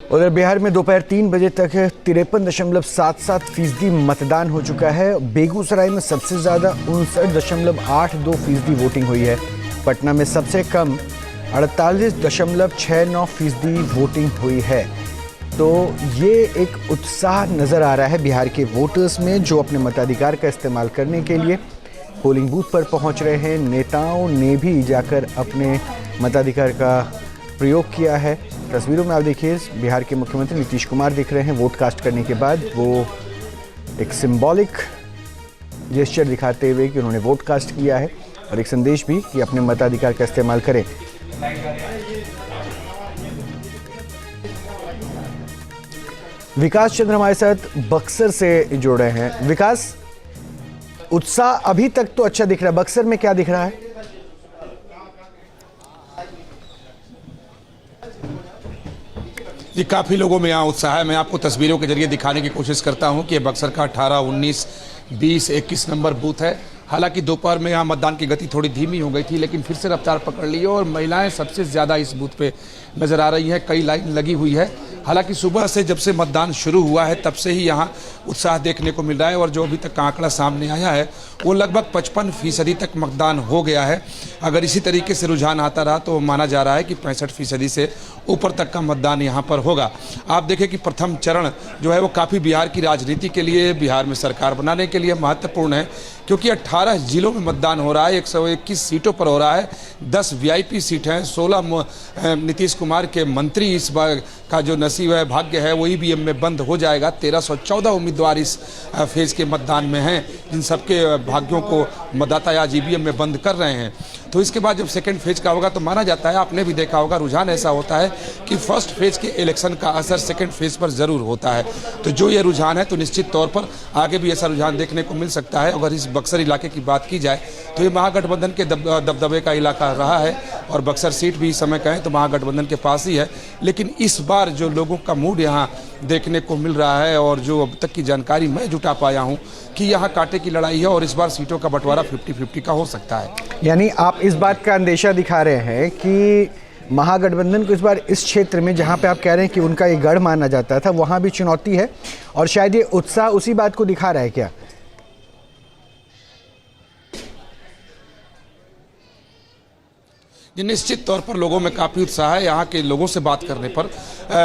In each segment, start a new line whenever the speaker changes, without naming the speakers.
उधर बिहार में दोपहर 3 बजे तक 53.77% मतदान हो चुका है। बेगूसराय में सबसे ज़्यादा 59.82% वोटिंग हुई है। पटना में सबसे कम 48.69% वोटिंग हुई है। तो ये एक उत्साह नज़र आ रहा है बिहार के वोटर्स में, जो अपने मताधिकार का इस्तेमाल करने के लिए पोलिंग बूथ पर पहुंच रहे हैं। नेताओं ने भी जाकर अपने मताधिकार का प्रयोग किया है। तस्वीरों में आप देखिए, बिहार के मुख्यमंत्री नीतीश कुमार दिख रहे हैं। वोट कास्ट करने के बाद वो एक सिंबॉलिक जेस्चर दिखाते हुए कि उन्होंने वोट कास्ट किया है, और एक संदेश भी कि अपने मताधिकार का इस्तेमाल करें। विकास चंद्र हमारे साथ बक्सर से जुड़ रहे हैं। विकास, उत्साह अभी तक तो अच्छा दिख रहा है, बक्सर में क्या दिख रहा है?
जी, काफ़ी लोगों में यहाँ उत्साह है। मैं आपको तस्वीरों के जरिए दिखाने की कोशिश करता हूँ कि बक्सर का 18, 19, 20, 21 नंबर बूथ है। हालांकि दोपहर में यहाँ मतदान की गति थोड़ी धीमी हो गई थी, लेकिन फिर से रफ्तार पकड़ ली है और महिलाएं सबसे ज़्यादा इस बूथ पे नज़र आ रही हैं। कई लाइन लगी हुई है। हालांकि सुबह से जब से मतदान शुरू हुआ है तब से ही यहाँ उत्साह देखने को मिल रहा है, और जो अभी तक का आंकड़ा सामने आया है वो लगभग 55% तक मतदान हो गया है। अगर इसी तरीके से रुझान आता रहा तो माना जा रहा है कि 65% से ऊपर तक का मतदान यहाँ पर होगा। आप देखें कि प्रथम चरण जो है वो काफ़ी बिहार की राजनीति के लिए, बिहार में सरकार बनाने के लिए महत्वपूर्ण है, क्योंकि 18 जिलों में मतदान हो रहा है। 121 सीटों पर हो रहा है। 10 VIP सीट हैं। 16 नीतीश कुमार के मंत्री इस बार का जो नसीब है, भाग्य है, वो EVM में बंद हो जाएगा। 1314 उम्मीदवार इस फेज के मतदान में हैं, जिन सबके भाग्यों को मतदाता आज EVM में बंद कर रहे हैं। तो इसके बाद जब सेकेंड फेज का होगा तो माना जाता है, आपने भी देखा होगा, रुझान ऐसा होता है कि फर्स्ट फेज के इलेक्शन का असर सेकेंड फेज पर ज़रूर होता है। तो जो ये रुझान है, तो निश्चित तौर पर आगे भी ऐसा रुझान देखने को मिल सकता है। अगर इस बक्सर इलाके की बात की जाए तो ये महागठबंधन के दबदबे का इलाका रहा है, और बक्सर सीट भी इस समय कहें तो महागठबंधन के पास ही है। लेकिन इस बार जो लोगों का मूड यहाँ देखने को मिल रहा है, और जो अब तक की जानकारी मैं जुटा पाया हूँ, कि यहाँ कांटे की लड़ाई है और इस बार सीटों का बंटवारा 50-50 का हो सकता है।
यानी आप इस बात का अंदेशा दिखा रहे हैं कि महागठबंधन को इस बार इस क्षेत्र में, जहाँ पे आप कह रहे हैं कि उनका ये गढ़ माना जाता था, वहाँ भी चुनौती है, और शायद ये उत्साह उसी बात को दिखा रहा है क्या?
निश्चित तौर पर लोगों में काफ़ी उत्साह है। यहाँ के लोगों से बात करने पर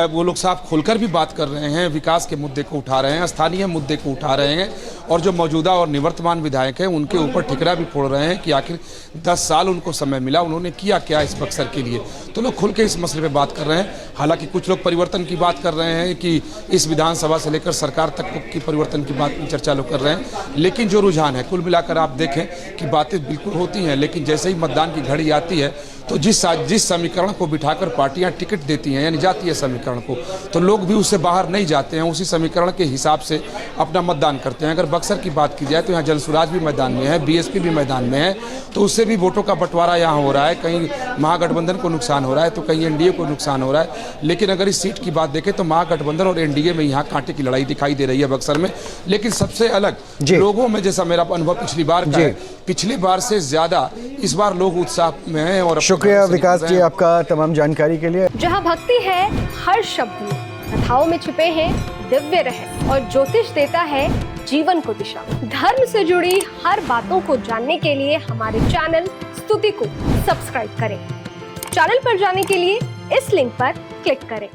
वो लोग साफ खुलकर भी बात कर रहे हैं, विकास के मुद्दे को उठा रहे हैं, स्थानीय मुद्दे को उठा रहे हैं, और जो मौजूदा और निवर्तमान विधायक हैं उनके ऊपर ठिकरा भी फोड़ रहे हैं कि आखिर 10 साल उनको समय मिला, उन्होंने किया क्या इस बक्सर के लिए। तो लोग खुल के इस मसले पर बात कर रहे हैं। हालांकि कुछ लोग परिवर्तन की बात कर रहे हैं कि इस विधानसभा से लेकर सरकार तक की परिवर्तन की बात चर्चा लोग कर रहे हैं। लेकिन जो रुझान है, कुल मिलाकर आप देखें कि बातें बिल्कुल होती हैं, लेकिन जैसे ही मतदान की घड़ी आती है तो जिस समीकरण को बिठाकर पार्टियां टिकट देती हैं, यानी जातीय समीकरण को, तो लोग भी उससे बाहर नहीं जाते हैं, उसी समीकरण के हिसाब से अपना मतदान करते हैं। अगर बक्सर की बात की जाए तो यहाँ जनसुराज भी मैदान में है, BSP भी मैदान में है, तो उससे भी वोटों का बंटवारा यहाँ हो रहा है। कहीं महागठबंधन को नुकसान हो रहा है तो कहीं NDA को नुकसान हो रहा है। लेकिन अगर इस सीट की बात देखें तो महागठबंधन और NDA में यहाँ कांटे की लड़ाई दिखाई दे रही है बक्सर में। लेकिन सबसे अलग लोगों में, जैसा मेरा अनुभव पिछली बार का है, पिछली बार से ज्यादा इस बार लोग उत्साह में हैं। और
शुक्रिया विकास जी आपका तमाम जानकारी के लिए।
जहाँ भक्ति है हर शब्द में, कथाओं में छुपे हैं दिव्य रहस्य, और ज्योतिष देता है जीवन को दिशा। धर्म से जुड़ी हर बातों को जानने के लिए हमारे चैनल स्तुति को सब्सक्राइब करें। चैनल पर जाने के लिए इस लिंक पर क्लिक करें।